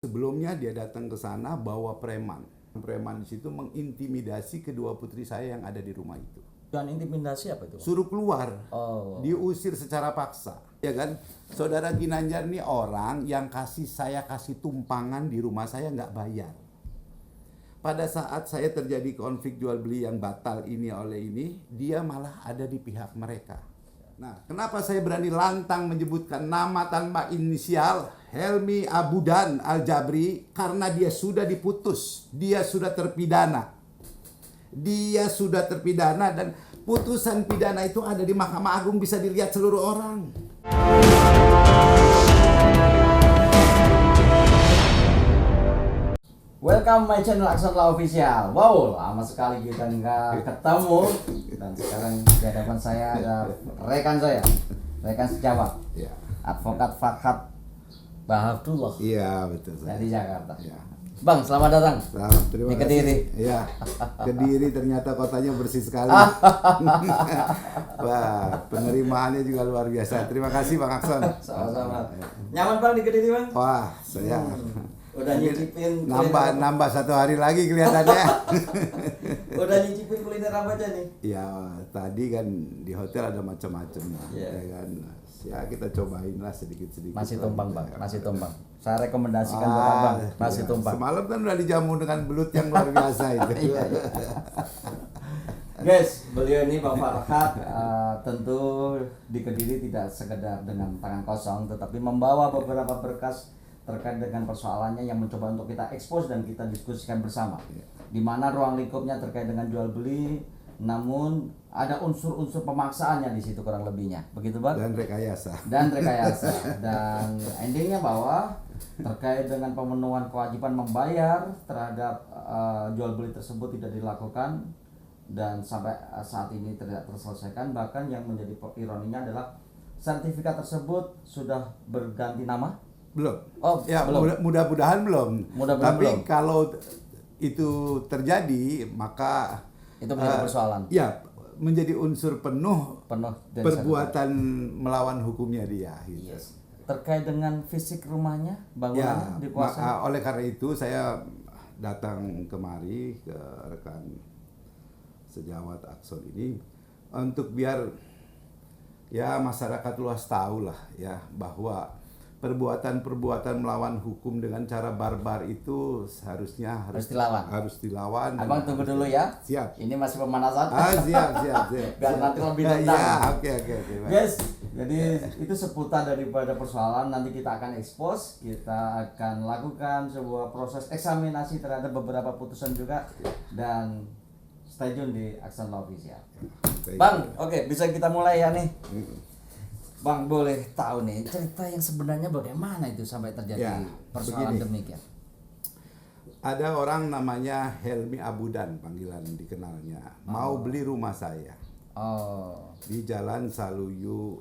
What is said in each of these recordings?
Sebelumnya dia datang ke sana bawa preman. Preman di situ mengintimidasi kedua putri saya yang ada di rumah itu. Dan intimidasi apa itu? Suruh keluar. Oh. Diusir secara paksa. Ya kan? Saudara Ginanjar ini orang yang saya kasih tumpangan di rumah saya nggak bayar. Pada saat saya terjadi konflik jual beli yang batal ini oleh ini, dia malah ada di pihak mereka. Nah, kenapa saya berani lantang menyebutkan nama tanpa inisial Helmi Abudan Al-Jabri? Karena dia sudah diputus, dia sudah terpidana. Dia sudah terpidana dan putusan pidana itu ada di Mahkamah Agung, bisa dilihat seluruh orang. Welcome my channel Aksan Law Official. Wow, lama sekali kita nggak ketemu. Dan sekarang di hadapan saya ada rekan sejawat, Ya. Advokat Farhad Bahadullah Iya, betul. dari Jakarta. Ya. Bang, selamat datang. Selamat, terima Di kasih. Kediri. Iya, Kediri ternyata kotanya bersih sekali. Wah, penerimaannya juga luar biasa. Terima kasih Bang Akson. Sama-sama. Nyaman Bang di Kediri, Bang? Wah, saya Udah nyicipin nambah satu hari lagi kelihatannya. Udah nyicipin kuliner apa aja nih? Ya, tadi kan di hotel ada macam-macam Iya. ya kan. Ya kita cobain lah sedikit-sedikit. Nasi tumpang, Bang. Ya. Nasi tumpang. Saya rekomendasikan buat Bang, nasi iya. tumpang. Semalam kan udah dijamu dengan belut yang luar biasa itu. Iya. Guys, beliau ini Bang Farhad tentu di Kediri tidak sekedar dengan tangan kosong, tetapi membawa beberapa berkas terkait dengan persoalannya yang mencoba untuk kita expose dan kita diskusikan bersama. Di mana ruang lingkupnya terkait dengan jual beli, namun ada unsur-unsur pemaksaannya di situ kurang lebihnya. Begitu, Bang? Dan rekayasa. Dan endingnya bahwa terkait dengan pemenuhan kewajiban membayar terhadap jual beli tersebut tidak dilakukan dan sampai saat ini tidak terselesaikan. Bahkan yang menjadi ironinya adalah sertifikat tersebut sudah berganti nama. Belum. Oh, ya, belum. Mudah-mudahan belum. Mudah-mudahan Tapi belum. kalau itu terjadi, maka Itu menjadi persoalan. Ya, menjadi unsur penuh dari perbuatan melawan hukumnya dia. Gitu. Yes. Terkait dengan fisik rumahnya, bangunannya dikuasai. Oleh karena itu saya datang kemari ke rekan sejawat Akson ini untuk biar ya masyarakat luas tahu lah ya bahwa perbuatan-perbuatan melawan hukum dengan cara barbar itu seharusnya harus dilawan. Abang tunggu dulu ya. Siap. Ini masih pemanasan. Siap. Biar nanti lebih detail. Ya, oke. Guys, jadi itu seputar daripada persoalan. Nanti kita akan expose, kita akan lakukan sebuah proses eksaminasi terhadap beberapa putusan juga, dan stay tune di Aksan Law Official. Bang, oke, bisa kita mulai ya nih. Bang, boleh tahu nih cerita yang sebenarnya bagaimana itu sampai terjadi persoalan demikian? Ada orang namanya Helmi Abudan, panggilan dikenalnya, mau beli rumah saya. Oh. Di Jalan Saluyu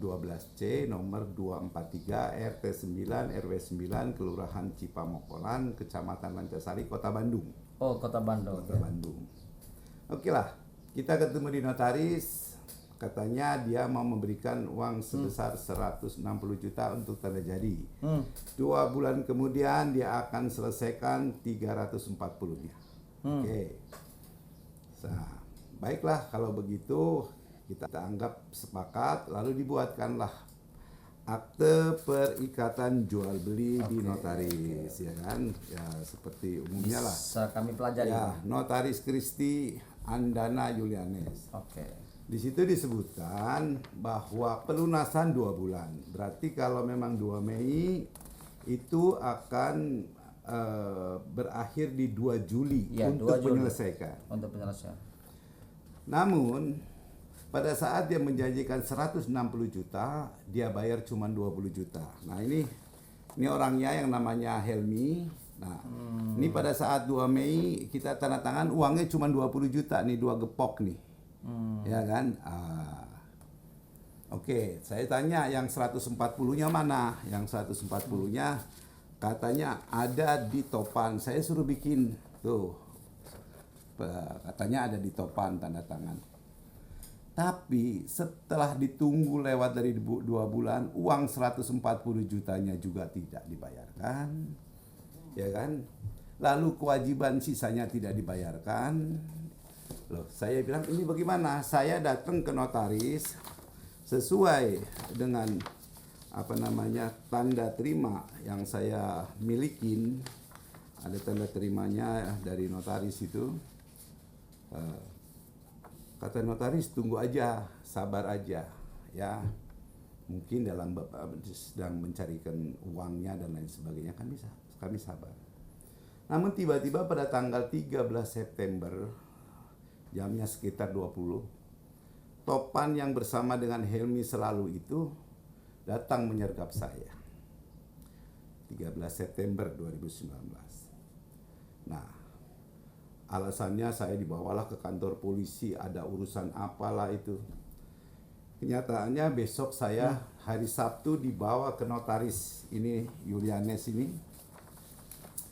12C nomor 243 RT 9 RW 9 Kelurahan Cipamokolan, Kecamatan Lancasari, Kota Bandung. Oh, Kota Bandung. Oke lah, kita ketemu di notaris. Katanya dia mau memberikan uang sebesar 160 juta untuk tanda jadi. 2 bulan kemudian dia akan selesaikan 340-nya. Oke. Nah, baiklah kalau begitu kita anggap sepakat, lalu dibuatkanlah akte perikatan jual beli di notaris, ya kan? Ya seperti umumnya lah. Bisa kami pelajari. Ya, Notaris Kristi Andana Yulianes. Oke. Di situ disebutkan bahwa pelunasan 2 bulan. Berarti kalau memang 2 Mei itu akan berakhir di 2 Juli Ya, untuk 2 Juli. Untuk penyelesaian. Namun pada saat dia menjanjikan 160 juta, dia bayar cuma 20 juta. Nah, ini orangnya yang namanya Helmi. Nah, ini pada saat 2 Mei kita tanda tangan, uangnya cuma 20 juta nih, 2 gepok nih. Ya kan? Oke, saya tanya yang 140-nya mana? Yang 140-nya katanya ada di Topan. Saya suruh bikin tuh. Katanya ada di Topan tanda tangan. Tapi setelah ditunggu lewat dari 2 bulan, uang 140 jutanya juga tidak dibayarkan. Ya kan? Lalu kewajiban sisanya tidak dibayarkan. Loh, saya bilang ini bagaimana? Saya datang ke notaris sesuai dengan tanda terima yang saya milikin. Ada tanda terimanya dari notaris itu. Kata notaris, tunggu aja, sabar aja, ya. Mungkin dalam Bapak sedang mencarikan uangnya dan lain sebagainya, kami sabar. Namun tiba-tiba pada tanggal 13 September, jamnya sekitar 20, Topan yang bersama dengan Helmi selalu itu datang menyergap saya. 13 September 2019. Nah, alasannya saya dibawalah ke kantor polisi, ada urusan apalah itu. Kenyataannya besok saya hari Sabtu dibawa ke notaris ini, Yulianes ini,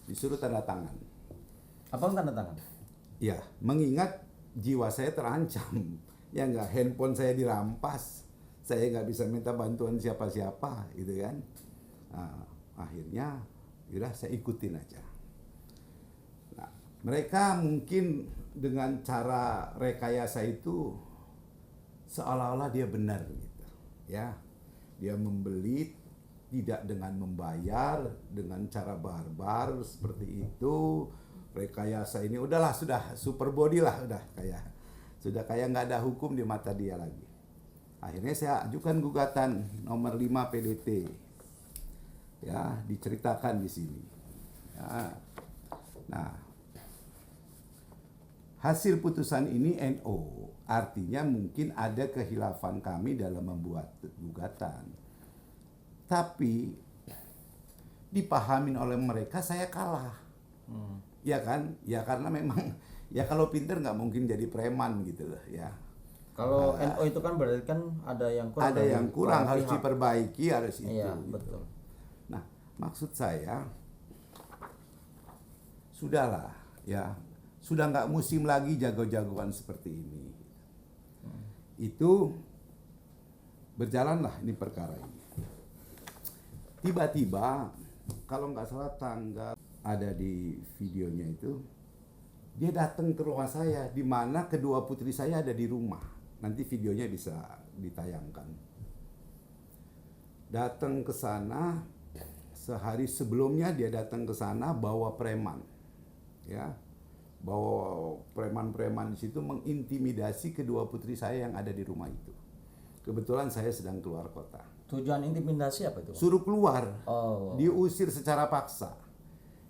disuruh tanda tangan. Apa tanda tangan? Ya, mengingat jiwa saya terancam. Ya enggak, handphone saya dirampas, saya nggak bisa minta bantuan siapa-siapa, gitu kan. Nah, akhirnya, yaudah saya ikutin aja. Mereka mungkin dengan cara rekayasa itu seolah-olah dia benar gitu. Ya. Dia membeli tidak dengan membayar, dengan cara barbar seperti itu. Rekayasa ini udahlah, sudah super body lah, sudah kayak nggak ada hukum di mata dia lagi. Akhirnya saya ajukan gugatan nomor 5 PDT. Ya, diceritakan di sini. Ya. Nah, hasil putusan ini NO, artinya mungkin ada kehilafan kami dalam membuat gugatan. Tapi dipahamin oleh mereka saya kalah. Ya kan? Ya karena memang ya kalau pinter nggak mungkin jadi preman gitu loh ya. Kalau NO itu kan berarti kan ada yang kurang. Ada yang kurang, harus diperbaiki, harus itu. Iya, gitu. Betul. Nah, maksud saya sudahlah ya. Sudah nggak musim lagi jago-jagoan seperti ini. Itu berjalanlah ini perkara ini. Tiba-tiba, kalau nggak salah tanggal ada di videonya itu, dia datang ke rumah saya, di mana kedua putri saya ada di rumah. Nanti videonya bisa ditayangkan. Datang ke sana, sehari sebelumnya dia datang ke sana bawa preman, ya. Bahwa preman-preman di situ mengintimidasi kedua putri saya yang ada di rumah itu. Kebetulan saya sedang keluar kota. Tujuan intimidasi apa itu? Suruh keluar, diusir secara paksa.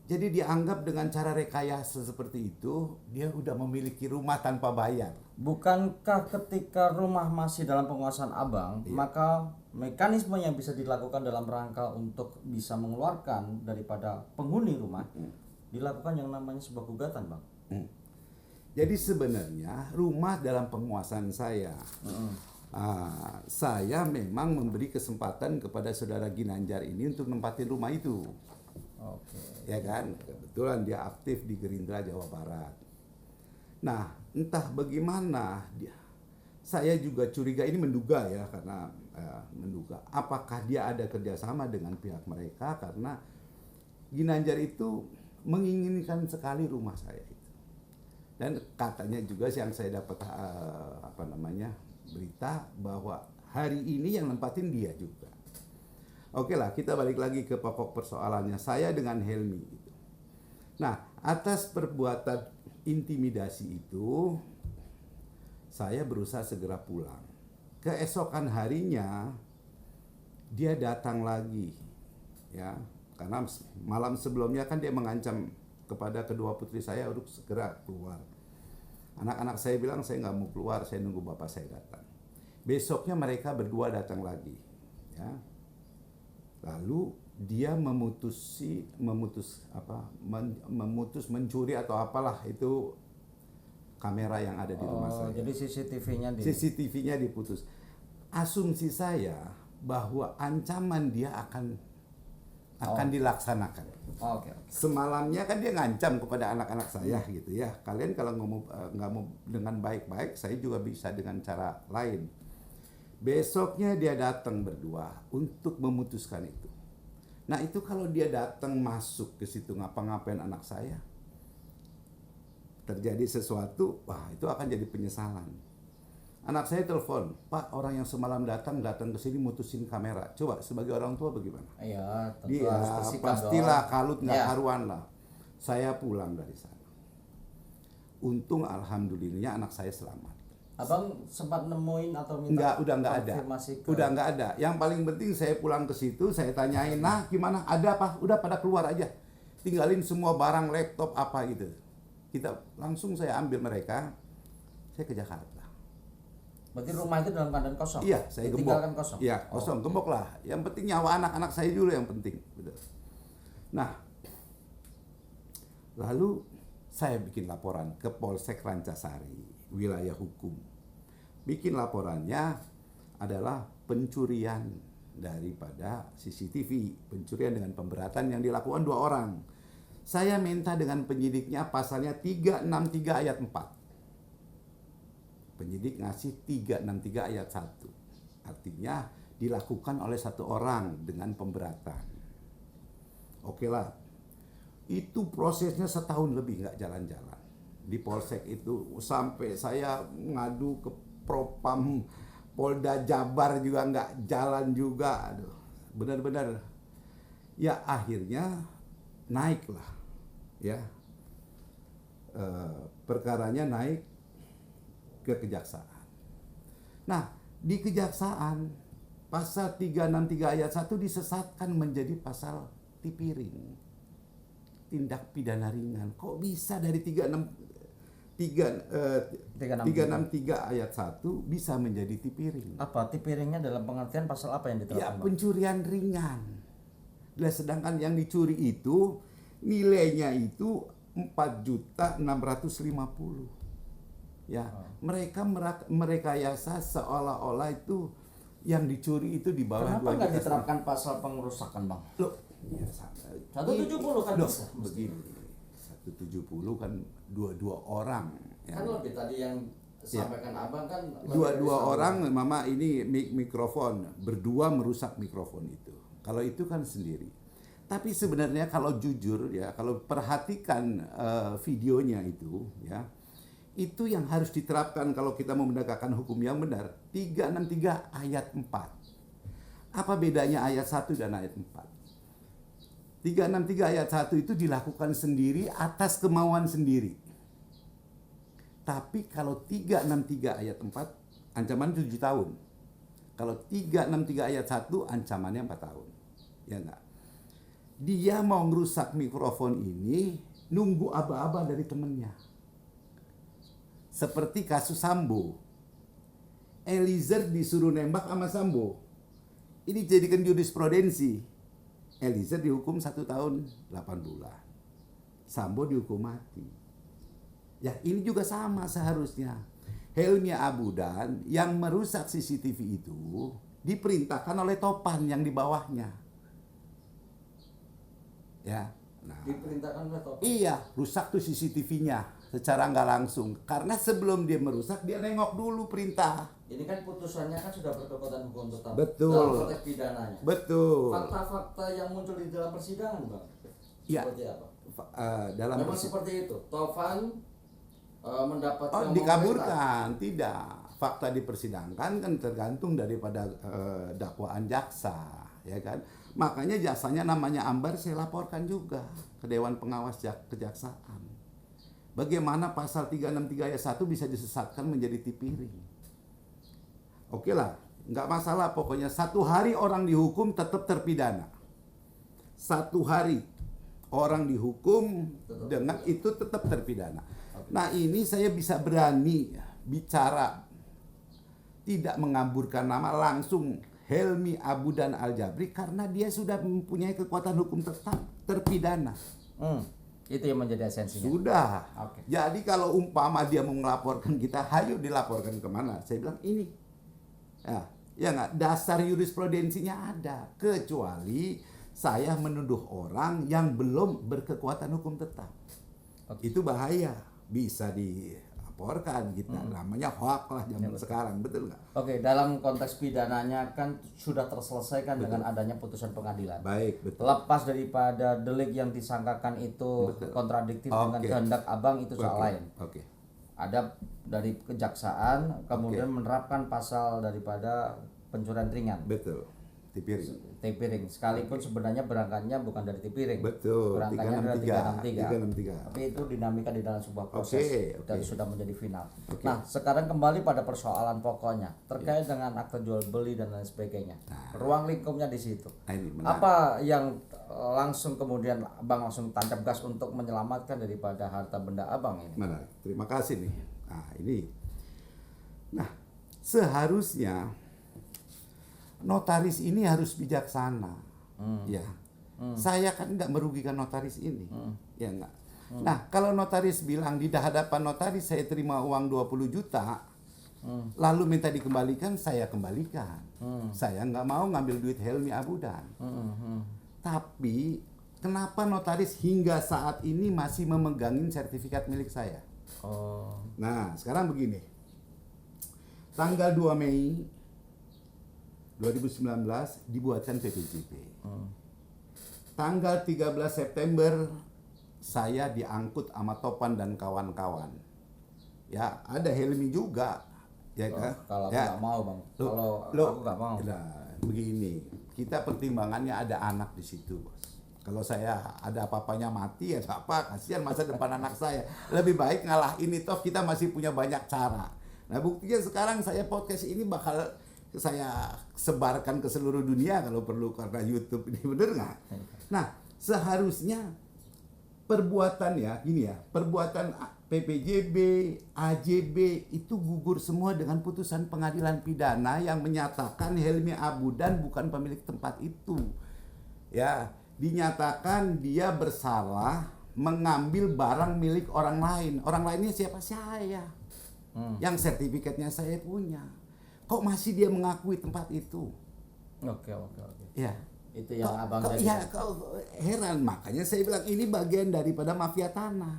Jadi dianggap dengan cara rekayasa seperti itu, dia udah memiliki rumah tanpa bayar. Bukankah ketika rumah masih dalam penguasaan abang, maka mekanisme yang bisa dilakukan dalam rangka untuk bisa mengeluarkan daripada penghuni rumah, dilakukan yang namanya sebuah gugatan, bang? Jadi sebenarnya rumah dalam penguasaan saya. Saya memang memberi kesempatan kepada saudara Ginanjar ini untuk nempatin rumah itu. Ya kan, kebetulan dia aktif di Gerindra Jawa Barat. Nah, entah bagaimana saya juga curiga, ini menduga ya, karena menduga apakah dia ada kerjasama dengan pihak mereka, karena Ginanjar itu menginginkan sekali rumah saya. Dan katanya juga yang saya dapat berita bahwa hari ini yang nempatin dia juga. Oke lah, kita balik lagi ke pokok persoalannya, saya dengan Helmi gitu. Nah, atas perbuatan intimidasi itu saya berusaha segera pulang. Keesokan harinya dia datang lagi, ya, karena malam sebelumnya kan dia mengancam kepada kedua putri saya untuk segera keluar. Anak-anak saya bilang saya nggak mau keluar, saya nunggu bapak saya datang. Besoknya mereka berdua datang lagi, ya. Lalu dia memutus mencuri atau apalah itu kamera yang ada di rumah saya. Jadi CCTV-nya diputus. Asumsi saya bahwa ancaman dia akan akan dilaksanakan. Oke. Semalamnya kan dia ngancam kepada anak-anak saya gitu ya. Kalian kalau nggak mau dengan baik-baik, saya juga bisa dengan cara lain. Besoknya dia datang berdua untuk memutuskan itu. Nah itu kalau dia datang masuk ke situ ngapa-ngapain anak saya, terjadi sesuatu, wah itu akan jadi penyesalan. Anak saya telepon, Pak, orang yang semalam datang ke sini mutusin kamera. Coba sebagai orang tua bagaimana? Iya, tentu Dia harus bersikap pastilah dong. kalut nggak Ya. karuan lah. Saya pulang dari sana. Untung alhamdulillahnya anak saya selamat. Abang sempat nemuin atau minta Udah nggak ada. konfirmasi ke... Udah nggak ada. Yang paling penting saya pulang ke situ, saya tanyain, nah gimana? Ada apa? Udah pada keluar aja. Tinggalin semua barang, laptop apa gitu. Langsung saya ambil mereka, saya ke Jakarta. Berarti rumah itu dalam keadaan kosong? Iya, saya gembok. Ditinggalkan kosong? Iya, kosong, gembok lah. Yang penting nyawa anak-anak saya dulu yang penting. Betul. Nah, lalu saya bikin laporan ke Polsek Rancasari, wilayah hukum. Bikin laporannya adalah pencurian daripada CCTV, pencurian dengan pemberatan yang dilakukan 2 orang. Saya minta dengan penyidiknya pasalnya 363 ayat 4. Penyidik ngasih 363 ayat 1. Artinya dilakukan oleh 1 orang dengan pemberatan. Oke lah. Itu prosesnya setahun lebih nggak jalan-jalan. Di Polsek itu sampai saya ngadu ke Propam Polda Jabar juga nggak jalan juga. Aduh, benar-benar. Ya akhirnya naiklah. Ya. Perkaranya naik ke kejaksaan. Nah, di kejaksaan pasal 363 ayat 1 disesatkan menjadi pasal tipiring. Tindak pidana ringan. Kok bisa dari 363 ayat 1 bisa menjadi tipiring? Apa tipiringnya dalam pengertian pasal apa yang diterapkan? Ya, pencurian ringan. Lah sedangkan yang dicuri itu nilainya itu 4.650.000. Ya, mereka merekayasa seolah-olah itu yang dicuri itu di bawah. Kenapa nggak diterapkan pasal pengerusakan, Bang? Loh, ya, 170 kan loh, bisa. begini. 170 kan dua orang. Kan lebih tadi yang sampaikan Abang kan Dua orang, mama ini mikrofon, berdua merusak mikrofon itu. Kalau itu kan sendiri. Tapi sebenarnya kalau jujur ya, kalau perhatikan videonya itu ya, itu yang harus diterapkan kalau kita mau menegakkan hukum yang benar. 363 ayat 4. Apa bedanya ayat 1 dan ayat 4? 363 ayat 1 itu dilakukan sendiri atas kemauan sendiri. Tapi kalau 363 ayat 4 ancaman 7 tahun. Kalau 363 ayat 1 ancamannya 4 tahun. Ya enggak? Dia mau ngerusak mikrofon ini nunggu aba-aba dari temennya. Seperti kasus Sambo. Eliezer disuruh nembak sama Sambo. Ini jadikan jurisprudensi. Eliezer dihukum 1 tahun 8 bulan. Sambo dihukum mati. Ya ini juga sama seharusnya. Helmi Abudan yang merusak CCTV itu diperintahkan oleh Topan yang di bawahnya. Ya. Nah, diperintahkan oleh Topan. iya, rusak tuh CCTV-nya secara nggak langsung. Karena sebelum dia merusak, dia nengok dulu perintah. Ini kan putusannya kan sudah berkekuatan hukum tetap. Betul. Dalam konteks pidananya. Betul. Fakta-fakta yang muncul di dalam persidangan, Bang. Ya. Seperti apa? Dalam Memang seperti itu. Tovan mendapatkan dikabulkan, tidak. Fakta dipersidangkan kan tergantung daripada dakwaan jaksa, ya kan. Makanya jaksanya namanya Ambar saya laporkan juga ke Dewan Pengawas Kejaksaan. Bagaimana pasal 363 ayat 1 bisa disesatkan menjadi tipiring. Oke lah, nggak masalah pokoknya 1 hari orang dihukum tetap terpidana. 1 hari orang dihukum dengan itu tetap terpidana. Nah ini saya bisa berani bicara tidak mengamburkan nama langsung Helmi Abudan Al-Jabri karena dia sudah mempunyai kekuatan hukum tetap terpidana. Itu yang menjadi esensinya. Sudah. Oke. Jadi kalau umpama dia mau melaporkan kita, hayo dilaporkan kemana? Saya bilang ini. Ya nggak. Dasar jurisprudensinya ada. Kecuali saya menuduh orang yang belum berkekuatan hukum tetap. Itu bahaya, bisa dilaporkan kita. Namanya hoax lah zaman sekarang, betul nggak? Oke, dalam konteks pidananya kan sudah terselesaikan dengan adanya putusan pengadilan. Baik, betul. Lepas daripada delik yang disangkakan itu kontradiktif dengan kehendak abang, itu soal lain. Oke. Ada dari kejaksaan kemudian menerapkan pasal daripada pencurian ringan. Betul. Tipiring. Sekalipun sebenarnya berangkatnya bukan dari Tipiring. Betul. Berangkatnya dari 363. 363. Tapi itu dinamika di dalam sebuah proses dan sudah menjadi final. Nah, sekarang kembali pada persoalan pokoknya terkait dengan akte jual beli dan lain sebagainya. Ruang lingkupnya di situ. Apa yang langsung kemudian abang langsung tancap gas untuk menyelamatkan daripada harta benda abang ini? Terima kasih nih. Nah, seharusnya notaris ini harus bijaksana, ya. Saya kan nggak merugikan notaris ini, ya nggak. Nah, kalau notaris bilang di hadapan notaris saya terima uang 20 juta, lalu minta dikembalikan, saya kembalikan. Saya nggak mau ngambil duit Helmi Abudan. Tapi kenapa notaris hingga saat ini masih memegangin sertifikat milik saya? Nah, sekarang begini. Tanggal 2 Mei 2019 dibuatkan PPJP. Tanggal 13 September saya diangkut sama Topan dan kawan-kawan. Ya, ada Helmi juga, ya kan? Kalau aku nggak mau, Bang. Kalau aku nggak mau. Nah, begini, kita pertimbangannya ada anak di situ, Bos. Kalau saya ada apa-apanya mati ya apa, kasihan masa depan anak saya. Lebih baik ngalah ini, toh kita masih punya banyak cara. Nah, buktinya sekarang saya podcast ini bakal saya sebarkan ke seluruh dunia kalau perlu karena YouTube ini, bener nggak? Nah, seharusnya perbuatan perbuatan PPJB, AJB itu gugur semua dengan putusan pengadilan pidana yang menyatakan Helmi Abudan bukan pemilik tempat itu. Ya, dinyatakan dia bersalah mengambil barang milik orang lain. Orang lainnya siapa? Saya. Yang sertifikatnya saya punya. Kok masih dia mengakui tempat itu? Oke. Ya. Itu yang abang tadi. Ya, kau heran. Makanya saya bilang ini bagian daripada mafia tanah.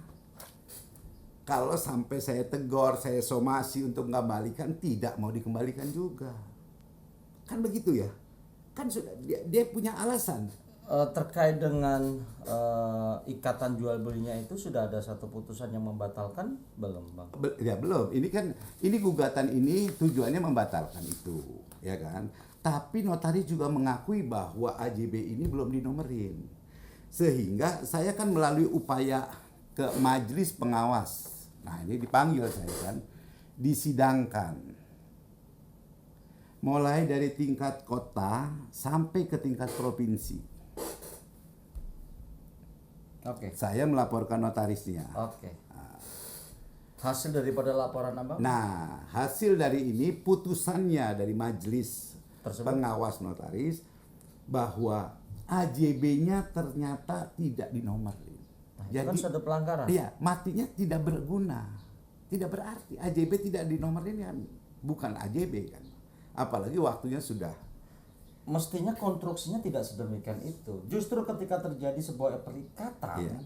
Kalau sampai saya tegur, saya somasi untuk mengembalikan, tidak mau dikembalikan juga. Kan begitu ya? Kan sudah dia punya alasan. Terkait dengan ikatan jual belinya itu sudah ada satu putusan yang membatalkan belum, Bang? Belum. Ini gugatan ini tujuannya membatalkan itu, ya kan? Tapi notaris juga mengakui bahwa AJB ini belum dinomerin. Sehingga saya kan melalui upaya ke majelis pengawas. Nah, ini dipanggil saya kan, disidangkan. Mulai dari tingkat kota sampai ke tingkat provinsi. Oke. Saya melaporkan notarisnya. Oke. Hasil daripada laporan abang? Nah, hasil dari ini putusannya dari majelis pengawas notaris bahwa AJB-nya ternyata tidak dinomorin. Nah, jadi kan sudah pelanggaran. Iya, matinya tidak berguna. Tidak berarti AJB tidak dinomorin kan bukan AJB kan. Apalagi waktunya sudah. Mestinya konstruksinya tidak sedemikian itu. Justru ketika terjadi sebuah perikatan,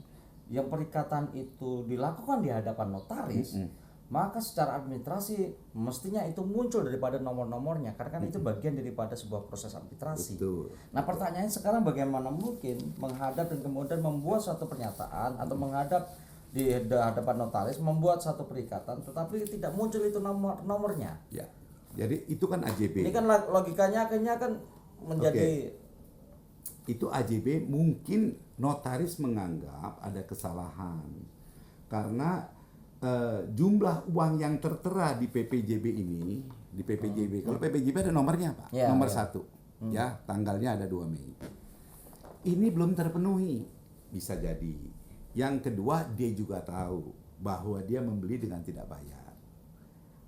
yang perikatan itu dilakukan di hadapan notaris, maka secara administrasi mestinya itu muncul daripada nomor-nomornya, karena kan itu bagian daripada sebuah proses arbitrasi. Betul. Nah, pertanyaannya sekarang bagaimana mungkin menghadap dan kemudian membuat suatu pernyataan atau menghadap di hadapan notaris membuat satu perikatan, tetapi tidak muncul itu nomornya. Ya. Jadi itu kan AJB. Ini kan logikanya akhirnya kan menjadi itu AJB. Mungkin notaris menganggap ada kesalahan karena jumlah uang yang tertera di PPJB ini, di PPJB. Kalau PPJB ada nomornya, Pak. Nomor 1. Ya, tanggalnya ada 2 Mei. Ini belum terpenuhi. Bisa jadi. Yang kedua, dia juga tahu bahwa dia membeli dengan tidak bayar.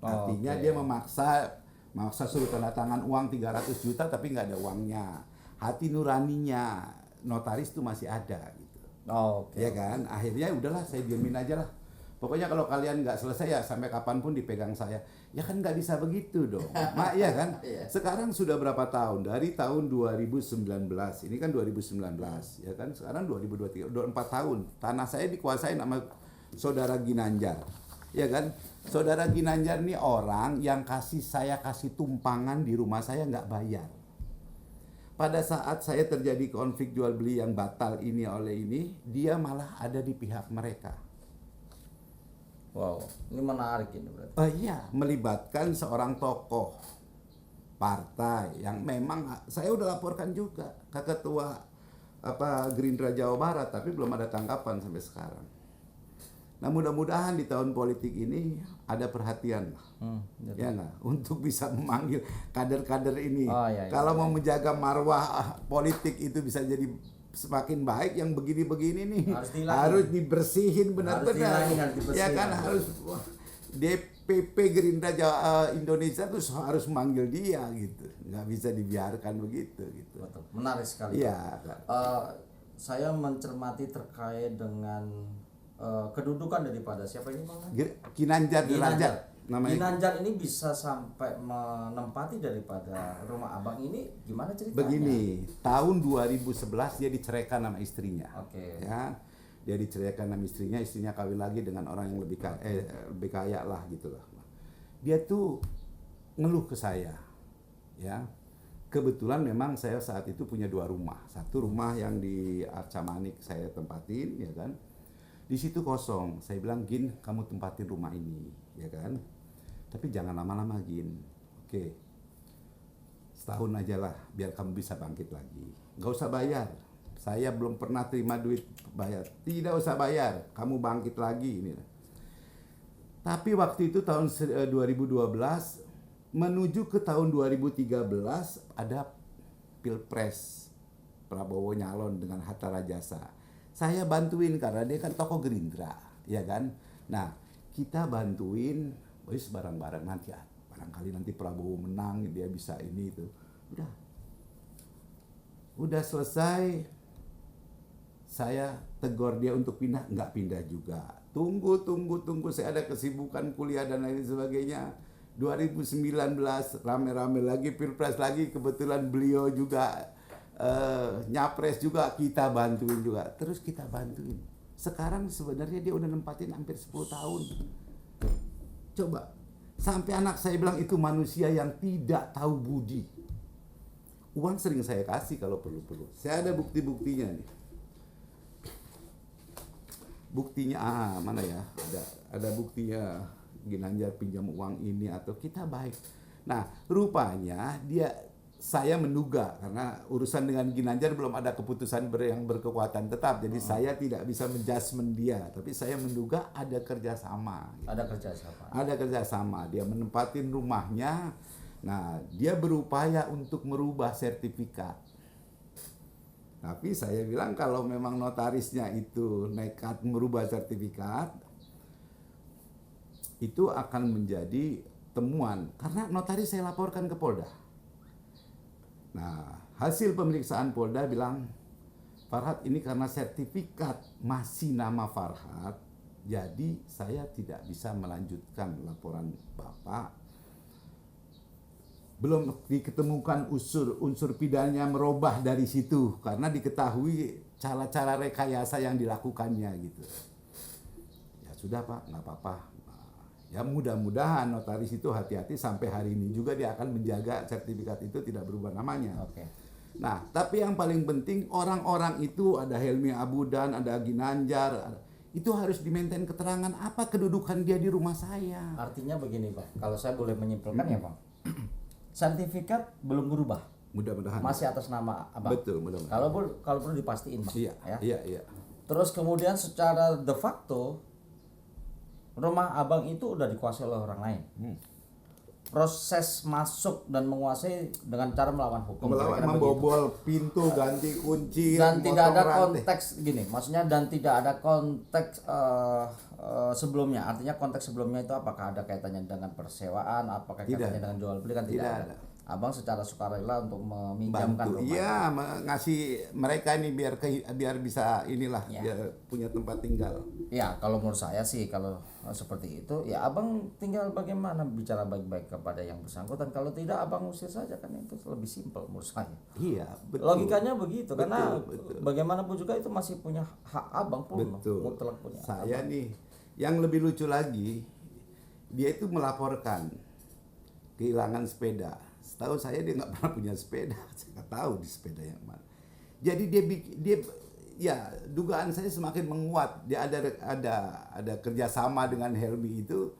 Artinya dia memaksa suruh tanda tangan uang 300 juta tapi nggak ada uangnya. Hati nuraninya notaris itu masih ada gitu. Ya kan? Akhirnya udahlah saya diamin aja lah. Pokoknya kalau kalian nggak selesai ya sampai kapanpun dipegang saya. Ya kan nggak bisa begitu dong. Ya kan? Sekarang sudah berapa tahun? Dari tahun 2019. Ini kan 2019 ya kan? Sekarang 2023, udah 4 tahun. Tanah saya dikuasai sama saudara Ginanjar. Ya kan? Saudara Ginanjar ini orang yang saya kasih tumpangan di rumah saya nggak bayar. Pada saat saya terjadi konflik jual beli yang batal ini oleh ini, dia malah ada di pihak mereka. Wow, ini menarik ini berarti. Iya, melibatkan seorang tokoh partai yang memang saya udah laporkan juga ke ketua Gerindra Jawa Barat, tapi belum ada tanggapan sampai sekarang. Nah, mudah-mudahan di tahun politik ini ada perhatian lah, ya nggak, untuk bisa memanggil kader-kader ini. Kalau mau menjaga marwah politik itu bisa jadi semakin baik, yang begini-begini nih harus dibersihin benar-benar. Ya kan, harus DPP Gerindra Indonesia tuh harus manggil dia gitu, nggak bisa dibiarkan begitu gitu. Betul. Menarik sekali. Iya. Saya mencermati terkait dengan kedudukan daripada siapa ini Bang? Ginanjar Derajat. Ginanjar ini bisa sampai menempati daripada rumah abang ini, gimana ceritanya? Begini, tahun 2011 dia diceraikan sama istrinya. Ya, dia diceraikan sama istrinya kawin lagi dengan orang yang lebih kaya lah gitu lah. Dia tuh ngeluh ke saya, ya. Kebetulan memang saya saat itu punya 2 rumah. Satu rumah yang di Arca Manik saya tempatin, ya kan. Di situ kosong. Saya bilang, Gin, kamu tempatin rumah ini, ya kan. Tapi jangan lama-lama, Gin. Oke. Setahun aja lah, biar kamu bisa bangkit lagi. Nggak usah bayar. Saya belum pernah terima duit bayar. Tidak usah bayar, kamu bangkit lagi. Ini. Tapi waktu itu tahun 2012, menuju ke tahun 2013, ada Pilpres. Prabowo nyalon dengan Hatta Rajasa. Saya bantuin karena dia kan tokoh Gerindra, ya kan. Nah, kita bantuin, wis bareng-bareng nanti ya. Barangkali nanti Prabowo menang, dia bisa ini itu. Udah selesai. Saya tegur dia untuk pindah, nggak pindah juga. Tunggu, saya ada kesibukan kuliah dan lain sebagainya. 2019 rame-rame lagi Pilpres lagi, kebetulan beliau juga nyapres juga, kita bantuin juga, terus kita bantuin. Sekarang sebenarnya dia udah nempatin hampir 10 tahun. Coba, sampai anak saya bilang itu manusia yang tidak tahu budi. Uang sering saya kasih kalau perlu-perlu. Saya ada bukti-buktinya nih. Buktinya mana ya? Ada buktinya Ginanjar pinjam uang ini atau kita baik. Nah, rupanya saya menduga karena urusan dengan Ginanjar belum ada keputusan yang berkekuatan tetap, jadi saya tidak bisa menjudgment dia, tapi saya menduga ada kerjasama. Ada kerjasama. Dia menempatin rumahnya. Nah, dia berupaya untuk merubah sertifikat. Tapi saya bilang kalau memang notarisnya itu nekat merubah sertifikat, itu akan menjadi temuan karena notaris saya laporkan ke Polda. Nah, hasil pemeriksaan Polda bilang, Farhad ini karena sertifikat masih nama Farhad, jadi saya tidak bisa melanjutkan laporan Bapak. Belum diketemukan unsur pidananya merubah dari situ karena diketahui cara-cara rekayasa yang dilakukannya gitu. Ya sudah Pak, nggak apa-apa. Ya mudah-mudahan notaris itu hati-hati sampai hari ini juga dia akan menjaga sertifikat itu tidak berubah namanya. Nah, tapi yang paling penting orang-orang itu ada Helmi Abudan, ada Ginanjar, itu harus dimaintain keterangan apa kedudukan dia di rumah saya. Artinya begini Pak, kalau saya boleh menyimpulkan ya Pak, sertifikat belum berubah. Mudah-mudahan. Masih atas nama Abang. Betul, mudah-mudahan. Kalau perlu dipastiin Pak. Iya. Terus kemudian secara de facto rumah Abang itu udah dikuasai oleh orang lain. Proses masuk dan menguasai dengan cara melawan hukum. Membobol pintu, ganti kunci. Dan tidak ada konteks gini, maksudnya dan tidak ada konteks sebelumnya. Artinya konteks sebelumnya itu apakah ada kaitannya dengan persewaan, apakah kaitannya dengan jual beli kan tidak ada. Abang secara sukarela untuk meminjamkan Bantu, rumah. iya, ngasih mereka ini biar bisa inilah, Ya. biar punya tempat tinggal. Ya, kalau menurut saya sih kalau seperti itu ya abang tinggal bagaimana bicara baik-baik kepada yang bersangkutan. Kalau tidak abang usir saja, kan itu lebih simpel menurut saya. Iya, betul. Logikanya begitu, karena Betul. bagaimanapun juga itu masih punya hak abang pun, Betul. mutlak punya. Saya nih, yang lebih lucu lagi, dia itu melaporkan kehilangan sepeda. Setahu saya dia nggak pernah punya sepeda. Saya nggak tahu di sepeda yang mana. Jadi dia ya, dugaan saya semakin menguat. Dia ada kerjasama dengan Helmi itu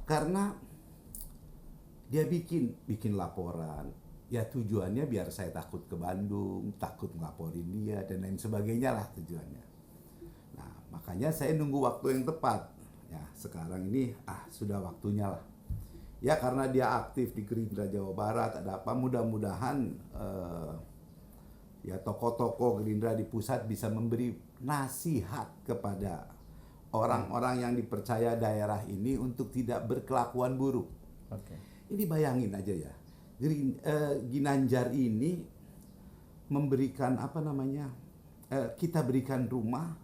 karena dia bikin laporan. Ya tujuannya biar saya takut ke Bandung, takut ngelaporin dia dan lain sebagainya lah tujuannya. Nah, makanya saya nunggu waktu yang tepat. Ya, sekarang ini sudah waktunya lah. Ya karena dia aktif di Gerindra Jawa Barat, ada apa, mudah-mudahan ya tokoh-tokoh Gerindra di pusat bisa memberi nasihat kepada orang-orang yang dipercaya daerah ini untuk tidak berkelakuan buruk. Oke. Ini bayangin aja ya, Ginanjar ini memberikan apa namanya, kita berikan rumah,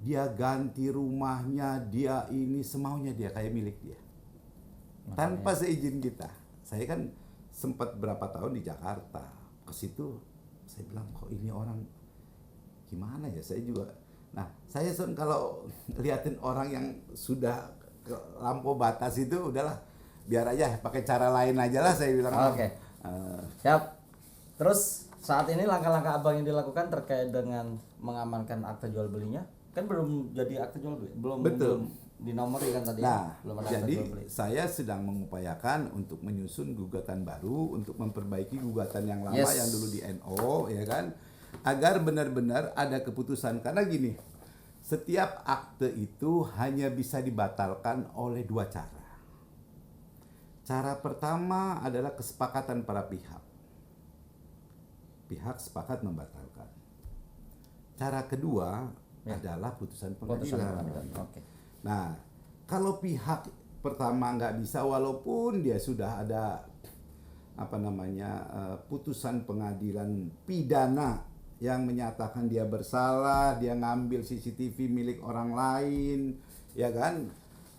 dia ganti rumahnya, dia ini semaunya dia, kayak milik dia. Tanpa seizin kita. Saya kan sempat berapa tahun di Jakarta. Ke situ saya bilang, kok ini orang gimana ya, saya juga. Nah, saya kalau liatin orang yang sudah ke lampau batas itu, udahlah, biar aja pakai cara lain aja lah, saya bilang. Oke. Siap. Terus saat ini langkah-langkah abang yang dilakukan terkait dengan mengamankan akta jual belinya, kan belum jadi akta jual beli, belum dinomori kan tadi. Nah, belum ada akta jadi jual beli. saya sedang mengupayakan untuk menyusun gugatan baru untuk memperbaiki gugatan yang lama yang dulu di NO, ya kan, agar benar-benar ada keputusan. Karena gini, setiap akte itu hanya bisa dibatalkan oleh dua cara. Cara pertama adalah kesepakatan para pihak. Pihak sepakat membatalkan. Cara kedua adalah putusan pengadilan. Oke. Nah, kalau pihak pertama nggak bisa, walaupun dia sudah ada apa namanya putusan pengadilan pidana yang menyatakan dia bersalah, dia ngambil CCTV milik orang lain, ya kan?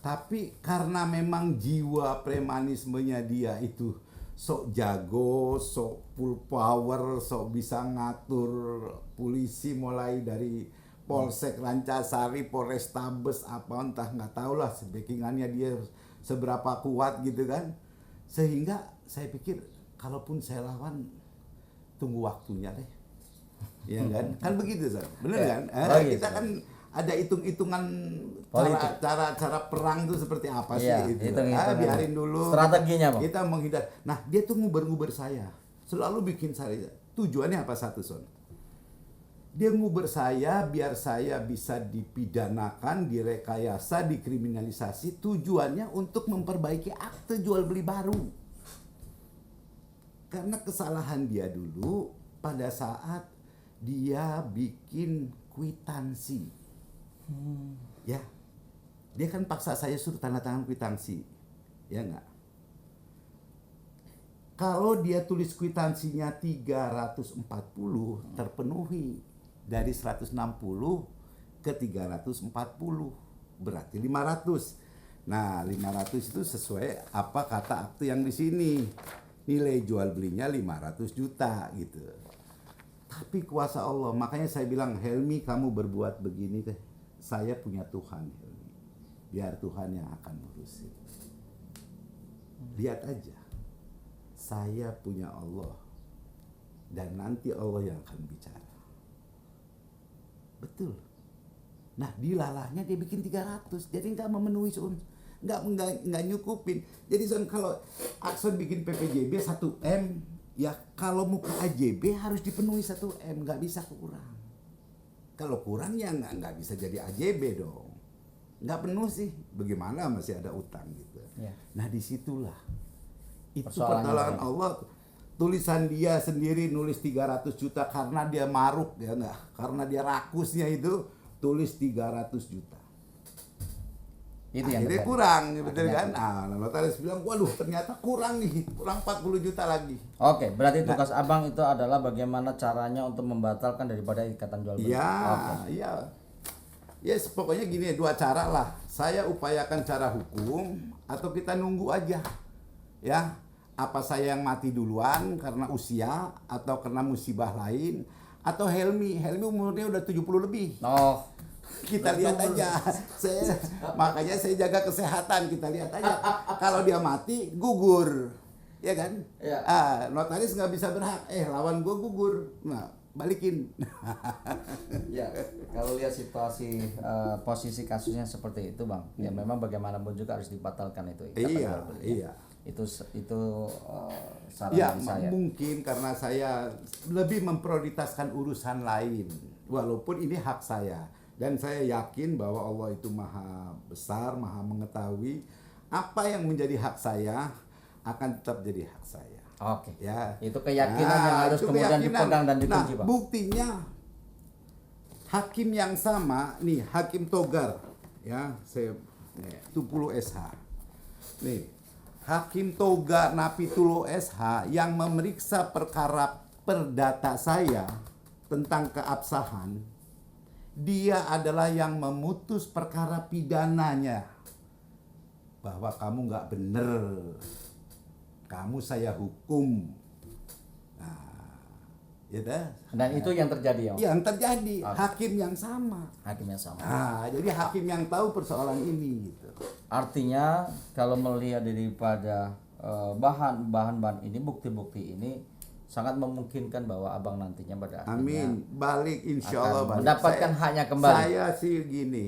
Tapi karena memang jiwa premanismenya dia itu sok jago, sok full power, sok bisa ngatur polisi mulai dari Polsek Rancasari, Polrestabes apa entah, nggak tahu lah backingannya dia seberapa kuat gitu kan. Sehingga saya pikir kalaupun saya lawan, tunggu waktunya deh. Ya kan? Kan begitu, Sir. Bener kan? Kita kan ada hitung-hitungan cara perang itu seperti apa sih itu. Biarin dulu. Strateginya, Bang. Kita menghindar. Nah, dia tuh nguber-nguber saya. Selalu bikin saya. Tujuannya apa satu, Son? Dia nguber saya biar saya bisa dipidanakan, direkayasa, dikriminalisasi. Tujuannya untuk memperbaiki akte jual beli baru. Karena kesalahan dia dulu pada saat dia bikin kwitansi. Ya. Dia kan paksa saya suruh tanda tangan kwitansi. Ya enggak? Kalau dia tulis kwitansinya 340 terpenuhi. Dari 160 ke 340 berarti 500. Nah, 500 itu sesuai apa kata akte yang di sini. Nilai jual belinya 500 juta gitu. Tapi kuasa Allah, makanya saya bilang, Helmi kamu berbuat begini teh, saya punya Tuhan, Helmi. Biar Tuhan yang akan ngurusin. Lihat aja. Saya punya Allah. Dan nanti Allah yang akan bicara. Betul. Nah, dilalahnya dia bikin 300. Jadi nggak memenuhi nggak nyukupin. Jadi kalau Akson bikin PPJB 1M, ya kalau muka AJB harus dipenuhi 1M, nggak bisa kurang. Kalau kurang ya nggak bisa jadi AJB dong. Nggak penuh sih, bagaimana masih ada utang gitu. Ya. Nah, disitulah itu pertolongan Allah. Tulisan dia sendiri nulis 300 juta karena dia maruk, ya enggak, karena dia rakusnya itu tulis 300 juta. Itu yang akhirnya terjadi. kurang, betul Akhirnya kan? Notaris bilang, waduh ternyata kurang nih, kurang 40 juta lagi. Oke, berarti tugas abang itu adalah bagaimana caranya untuk membatalkan daripada ikatan jual beli. Iya, Oke. iya. Yes, pokoknya gini, dua cara lah. Saya upayakan cara hukum atau kita nunggu aja. Ya, apa saya yang mati duluan karena usia atau karena musibah lain, atau Helmi umurnya udah 70 lebih. Oh, Kita lihat aja. Makanya saya jaga kesehatan, kita lihat aja. Kalau dia mati, gugur. Ya kan? Iya. Notaris nggak bisa berhak. Lawan gue gugur. Nah, balikin. ya. Kalau lihat situasi posisi kasusnya seperti itu, Bang, ya memang bagaimanapun juga harus dibatalkan itu. ikatan Iya, jual beli. iya. Itu saran Ya, dari saya. mungkin karena saya lebih memprioritaskan urusan lain. Walaupun ini hak saya. Dan saya yakin bahwa Allah itu maha besar, maha mengetahui. Apa yang menjadi hak saya akan tetap jadi hak saya. Oke. Ya. Itu keyakinan yang harus itu kemudian keyakinan. dipegang dan dikunci, Bang. Buktinya hakim yang sama, nih Hakim Togar, ya, saya 70 SH. Nih, Hakim Togar Napitulo SH yang memeriksa perkara perdata saya tentang keabsahan, dia adalah yang memutus perkara pidananya bahwa kamu nggak bener, kamu saya hukum. Nah, ya dah. Dan itu yang terjadi, ya. Yang terjadi Oke. hakim yang sama. Hakim yang sama. Jadi hakim yang tahu persoalan ini gitu. Artinya kalau melihat daripada bahan-bahan ini, bukti-bukti ini sangat memungkinkan bahwa abang nantinya pada akhirnya Amin. Balik insya Allah akan balik. mendapatkan haknya kembali. Saya sih gini.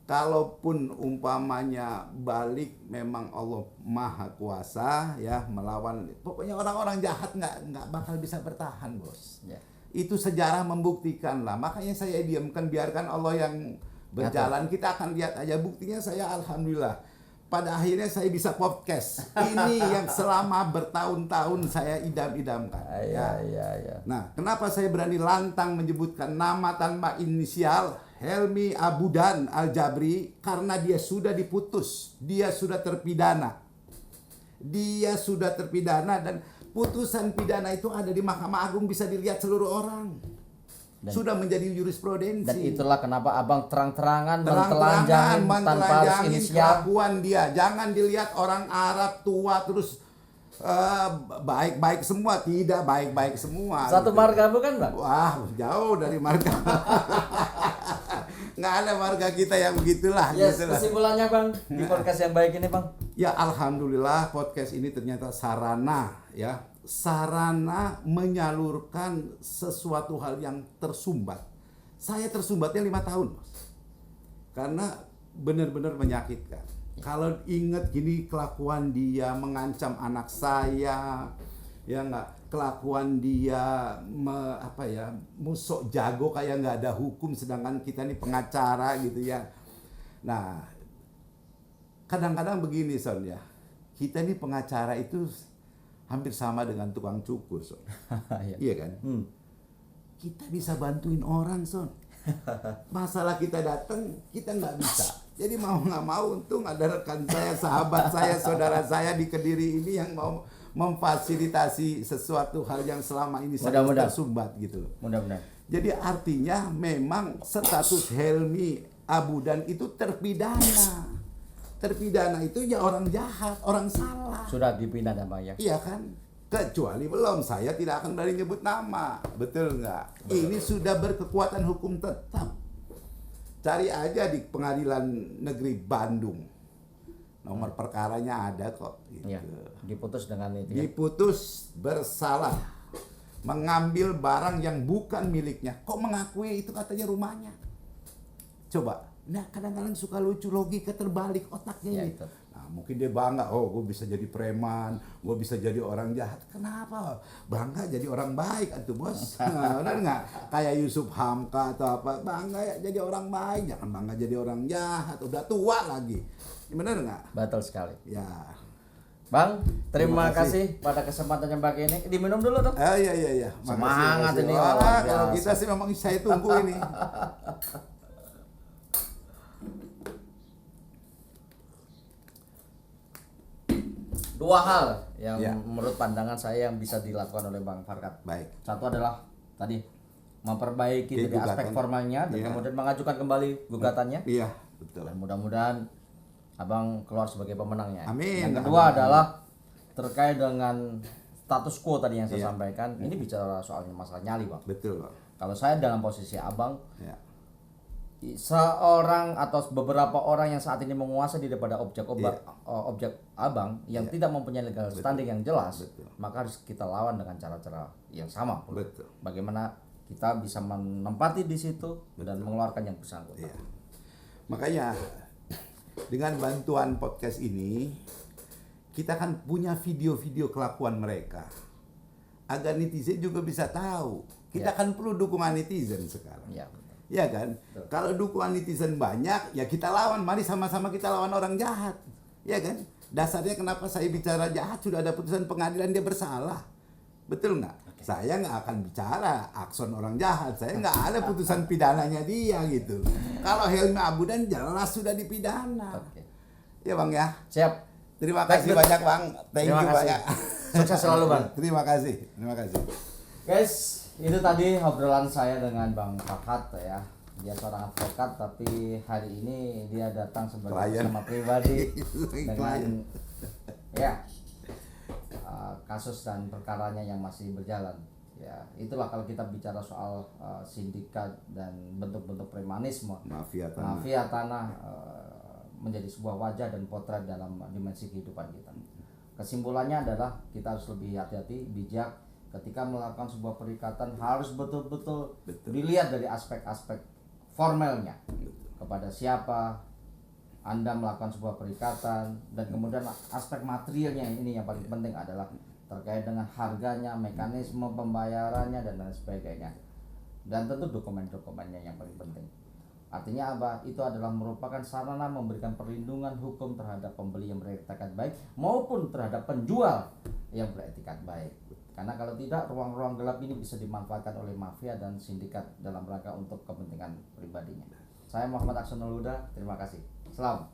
Kalaupun umpamanya balik memang Allah Maha Kuasa ya melawan, pokoknya orang-orang jahat nggak bakal bisa bertahan, Bos. Ya. Itu sejarah membuktikan lah. Makanya saya diamkan, biarkan Allah yang berjalan. Kita akan lihat aja buktinya. Saya alhamdulillah pada akhirnya saya bisa podcast. Ini yang selama bertahun-tahun saya idam-idamkan. Ya. Nah, kenapa saya berani lantang menyebutkan nama tanpa inisial Helmi Abudan Al-Jabri? Karena dia sudah diputus, dia sudah terpidana. Dia sudah terpidana dan putusan pidana itu ada di Mahkamah Agung, bisa dilihat seluruh orang. Sudah menjadi jurisprudensi. Dan itulah kenapa abang terang-terangan mentelanjangi tanpa harus inisial. Kelakuan dia. Jangan dilihat orang Arab tua terus baik-baik semua, tidak baik-baik semua. Satu gitu. marga bukan, Bang? Wah, jauh dari marga. Nggak ada marga kita yang begitulah. Yes, gitulah. kesimpulannya, Bang, di podcast yang baik ini, Bang. Ya, alhamdulillah podcast ini ternyata sarana menyalurkan sesuatu hal yang tersumbat. Saya tersumbatnya 5 tahun, Mas. Karena benar-benar menyakitkan. Kalau ingat gini kelakuan dia mengancam anak saya, ya nggak, kelakuan dia musok jago kayak nggak ada hukum, sedangkan kita ini pengacara gitu ya. Nah, kadang-kadang begini Son ya, kita ini pengacara itu hampir sama dengan tukang cukur Son. Iya kan? Kita bisa bantuin orang Son. Masalah kita datang, kita nggak bisa. Jadi mau nggak mau, untung ada rekan saya, sahabat saya, saudara saya di Kediri ini yang mau memfasilitasi sesuatu hal yang selama ini sangat tersumbat gitu loh. Mudah-mudahan. Jadi artinya memang status Helmi Abudan itu terpidana. Terpidana itu ya orang jahat, orang salah. Sudah dipidana, Bang, ya. Iya kan? Kecuali belum, saya tidak akan berani nyebut nama. Betul nggak? Ini sudah berkekuatan hukum tetap. Cari aja di Pengadilan Negeri Bandung. Nomor perkaranya ada kok. Gitu. Ya, diputus dengan itu. Ya. Diputus bersalah. Mengambil barang yang bukan miliknya. Kok mengakui itu katanya rumahnya? Coba. Nah, kadang-kadang suka lucu, logika terbalik otaknya Ya, ini. itu. Nah, mungkin dia bangga, oh gue bisa jadi preman, gue bisa jadi orang jahat. Kenapa? Bangga jadi orang baik atuh bos. Nah, benar nggak? Kayak Yusuf Hamka atau apa, bangga ya jadi orang baik, jangan bangga jadi orang jahat. Udah tua lagi, benar nggak? Betul sekali. Ya. Bang, terima Terima kasih. kasih pada kesempatan yang baik ini. Diminum dulu dong. Iya. Semangat ini, Wah, luar kalau biasa. kita sih memang saya tunggu ini. Dua hal yang Ya. menurut pandangan saya yang bisa dilakukan oleh Bang Farkat. Baik. Satu adalah tadi memperbaiki dari Gugatan. aspek formalnya dan Iya. kemudian mengajukan kembali gugatannya. Iya, betul. Dan mudah-mudahan Abang keluar sebagai pemenangnya. Amin. Yang kedua Amin. adalah terkait dengan status quo tadi yang saya Iya. sampaikan. Ini bicara soal masalah nyali, Bang. Betul, Pak. Kalau saya dalam posisi Abang, Ya. seorang atau beberapa orang yang saat ini menguasai daripada objek Iya. objek Abang yang tidak mempunyai legal standing yang jelas, Betul. maka harus kita lawan dengan cara-cara yang sama. Betul. Bagaimana kita bisa menempati di situ dan mengeluarkan yang bersangkutan. Iya. Makanya dengan bantuan podcast ini kita kan punya video-video kelakuan mereka agar netizen juga bisa tahu. Kita Ya. kan perlu dukungan netizen sekarang. Ya. Ya kan? Kalau dukungan netizen banyak, ya kita lawan. Mari sama-sama kita lawan orang jahat. Ya kan? Dasarnya kenapa saya bicara jahat, sudah ada putusan pengadilan dia bersalah. Betul nggak? Saya nggak akan bicara akson orang jahat. Saya nggak ada putusan pidananya dia gitu. Kalau Helmi Abudan jelas sudah dipidana. Oke. Ya Bang ya. Siap. Terima kasih Baik, banyak Bang. Thank Terima you kasih. banyak. Sukses selalu, Bang. Terima kasih. Terima kasih. Guys, itu tadi obrolan saya dengan Bang Farhat ya. Dia seorang advokat tapi hari ini dia datang sebagai Klien. sama pribadi dengan Klien. ya kasus dan perkaranya yang masih berjalan. Ya, itulah kalau kita bicara soal sindikat dan bentuk-bentuk premanisme, Mafia tanah. mafia tanah menjadi sebuah wajah dan potret dalam dimensi kehidupan kita. Kesimpulannya adalah kita harus lebih hati-hati, bijak ketika melakukan sebuah perikatan, harus betul-betul dilihat dari aspek-aspek formalnya. Kepada siapa Anda melakukan sebuah perikatan, dan kemudian aspek materialnya ini yang paling penting adalah terkait dengan harganya, mekanisme pembayarannya dan lain sebagainya. Dan tentu dokumen-dokumennya yang paling penting. Artinya apa? Itu adalah merupakan sarana memberikan perlindungan hukum terhadap pembeli yang beretikat baik maupun terhadap penjual yang beretikat baik. Karena kalau tidak, ruang-ruang gelap ini bisa dimanfaatkan oleh mafia dan sindikat dalam rangka untuk kepentingan pribadinya. Saya Muhammad Aksanul Huda, terima kasih. Salam.